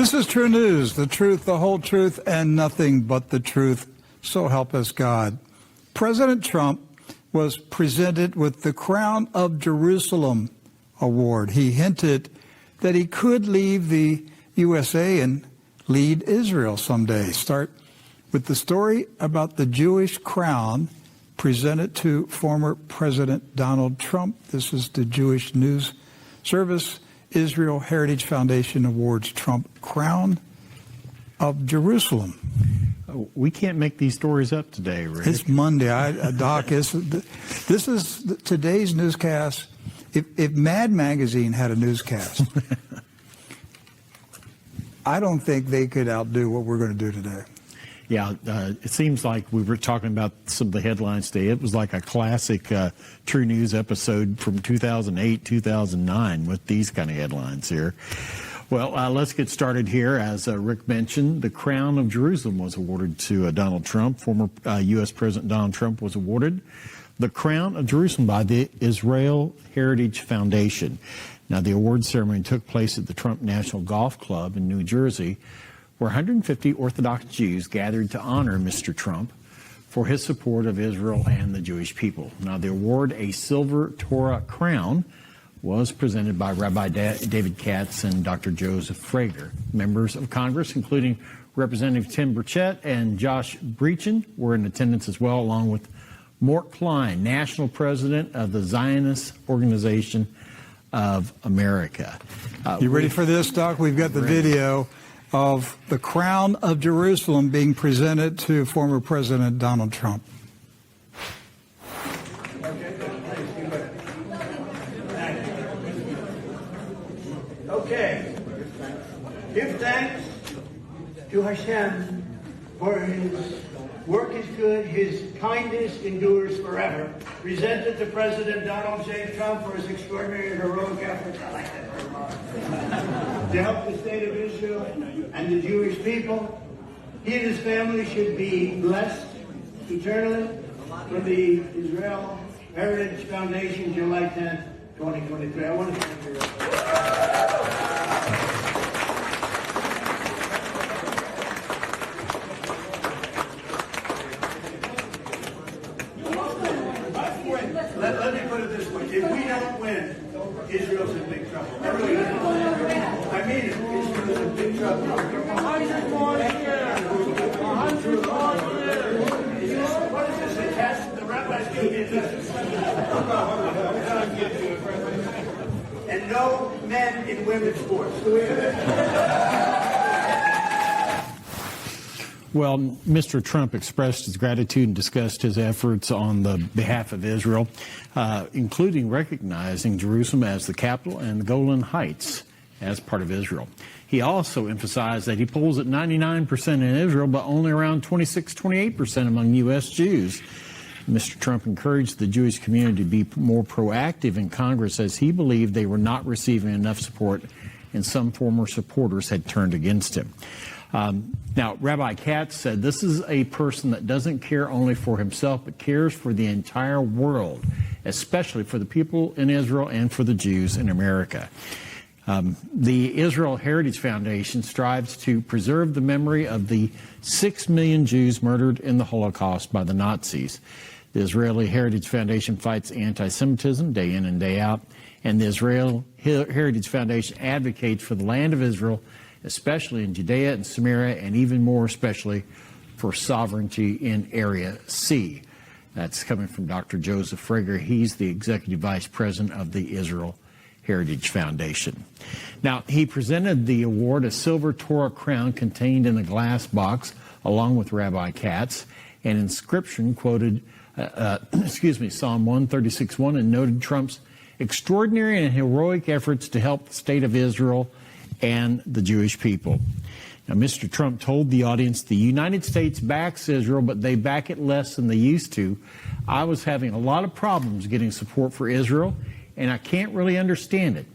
This is True News, the truth, the whole truth, and nothing but the truth. So help us God. President Trump was presented with the Crown of Jerusalem award. He hinted that he could leave the USA and lead Israel someday. Start with the story about the Jewish crown presented to former President Donald Trump. This is the Jewish News Service. Israel Heritage Foundation awards Trump Crown of Jerusalem. We can't make these stories up today, Rick. It's Monday, Doc. This is today's newscast. If Mad Magazine had a newscast, I don't think they could outdo what we're going to do today. Yeah, it seems like we were talking about some of the headlines today. It was like a classic True News episode from 2008, 2009 with these kind of headlines here. Well, let's get started here. As Rick mentioned, the Crown of Jerusalem was awarded to Donald Trump. Former U.S. President Donald Trump was awarded the Crown of Jerusalem by the Israel Heritage Foundation. Now, the award ceremony took place at the Trump National Golf Club in New Jersey, where 150 Orthodox Jews gathered to honor Mr. Trump for his support of Israel and the Jewish people. Now, the award, a silver Torah crown, was presented by Rabbi David Katz and Dr. Joseph Frager. Members of Congress, including Representative Tim Burchett and Josh Breachin, were in attendance as well, along with Mort Klein, National President of the Zionist Organization of America. You ready for this, Doc? We've got the video of the Crown of Jerusalem being presented to former President Donald Trump. Okay. Give thanks to Hashem, for his work is good, his kindness endures forever. Presented to President Donald J. Trump for his extraordinary and heroic efforts. I like that very much. To help the state of Israel and the Jewish people. He and his family should be blessed eternally from the Israel Heritage Foundation, July 10th, 2023. I want to thank you. Let me put it this way. If we don't win, Israel's in big trouble. I really do. I mean it. Israel's in big trouble. What is this, a test? The rabbis give me a test. And no men in women's sports. Well, Mr. Trump expressed his gratitude and discussed his efforts on the behalf of Israel, including recognizing Jerusalem as the capital and the Golan Heights as part of Israel. He also emphasized that he polls at 99% in Israel, but only around 26-28% among U.S. Jews. Mr. Trump encouraged the Jewish community to be more proactive in Congress, as he believed they were not receiving enough support, and some former supporters had turned against him. Now, Rabbi Katz said this is a person that doesn't care only for himself, but cares for the entire world, especially for the people in Israel and for the Jews in America. The Israel Heritage Foundation strives to preserve the memory of the 6 million Jews murdered in the Holocaust by the Nazis. The Israeli Heritage Foundation fights anti-Semitism day in and day out, and the Israel Heritage Foundation advocates for the land of Israel, especially in Judea and Samaria, and even more especially for sovereignty in Area C. That's coming from Dr. Joseph Frager. He's the Executive Vice President of the Israel Heritage Foundation. Now, he presented the award, a silver Torah crown contained in a glass box, along with Rabbi Katz. An inscription quoted, Psalm 136:1, and noted Trump's extraordinary and heroic efforts to help the state of Israel and the Jewish people. Now, Mr. Trump told the audience the United States backs Israel, but they back it less than they used to. I was having a lot of problems getting support for Israel, and I can't really understand it.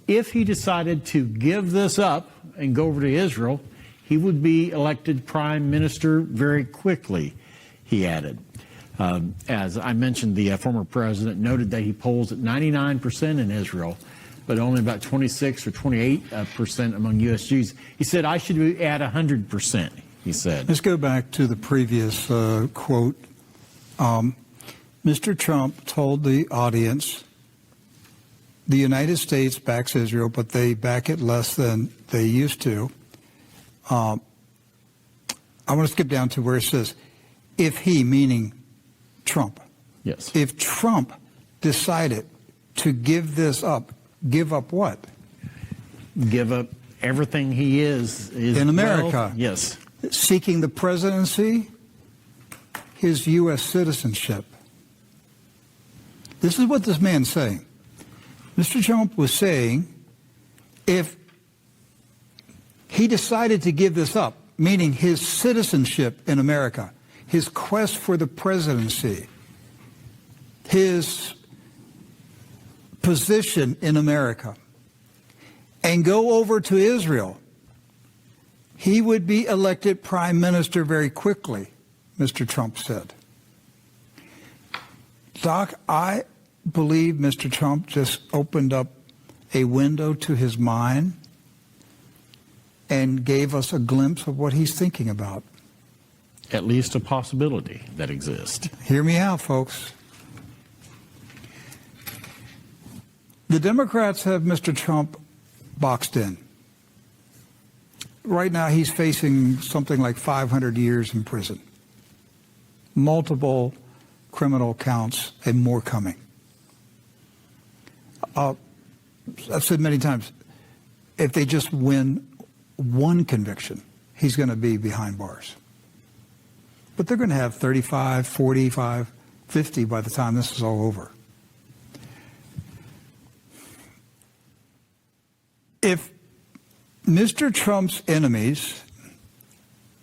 If he decided to give this up and go over to Israel, he would be elected prime minister very quickly, he added. As I mentioned, the former president noted that he polls at 99% in Israel, but only about 26 or 28% among U.S. Jews. He said, I should be at 100%, he said. Let's go back to the previous quote. Mr. Trump told the audience, the United States backs Israel, but they back it less than they used to. I want to skip down to where it says, if he, meaning Trump. Yes. If Trump decided to give this up, give up what? Give up everything he is in America. Wealth. Yes. Seeking the presidency, his U.S. citizenship. This is what this man's saying. Mr. Trump was saying, if he decided to give this up, meaning his citizenship in America, his quest for the presidency, his position in America, and go over to Israel, he would be elected prime minister very quickly, Mr. Trump said. Doc, I believe Mr. Trump just opened up a window to his mind and gave us a glimpse of what he's thinking about. At least a possibility that exists. Hear me out, folks. The Democrats have Mr. Trump boxed in. Right now, he's facing something like 500 years in prison. Multiple criminal counts and more coming. I've said many times, if they just win one conviction, he's going to be behind bars. But they're going to have 35, 45, 50 by the time this is all over. If Mr. Trump's enemies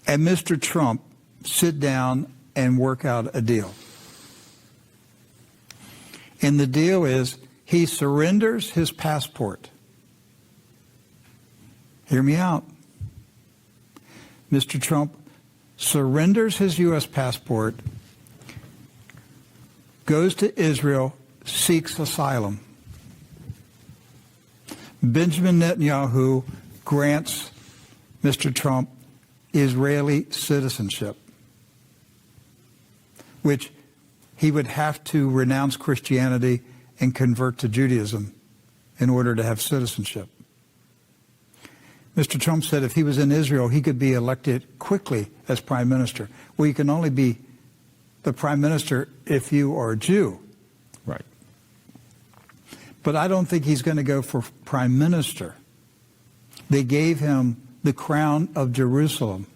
and Mr. Trump sit down and work out a deal, and the deal is he surrenders his passport. Hear me out. Mr. Trump surrenders his U.S. passport, goes to Israel, seeks asylum. Benjamin Netanyahu grants Mr. Trump Israeli citizenship, which he would have to renounce Christianity and convert to Judaism in order to have citizenship. Mr. Trump said if he was in Israel, he could be elected quickly as prime minister. Well, you can only be the prime minister if you are a Jew. Right. But I don't think he's going to go for prime minister. They gave him the crown of Jerusalem.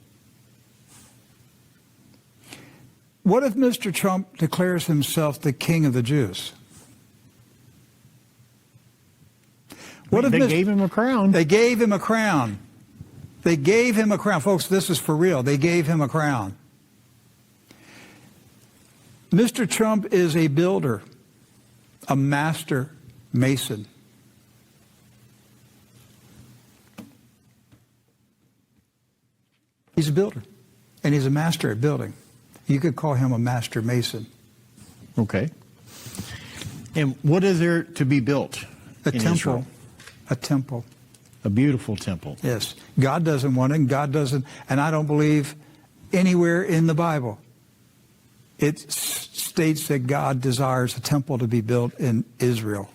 What if Mr. Trump declares himself the king of the Jews? What if they gave him a crown? They gave him a crown. They gave him a crown. Folks, this is for real. They gave him a crown. Mr. Trump is a builder, a master mason. He's a builder, and he's a master at building. You could call him a master mason. Okay. And what is there to be built? A in temple. Israel? A temple. A beautiful temple. Yes. God doesn't want it, and God doesn't, and I don't believe anywhere in the Bible it states that God desires a temple to be built in Israel.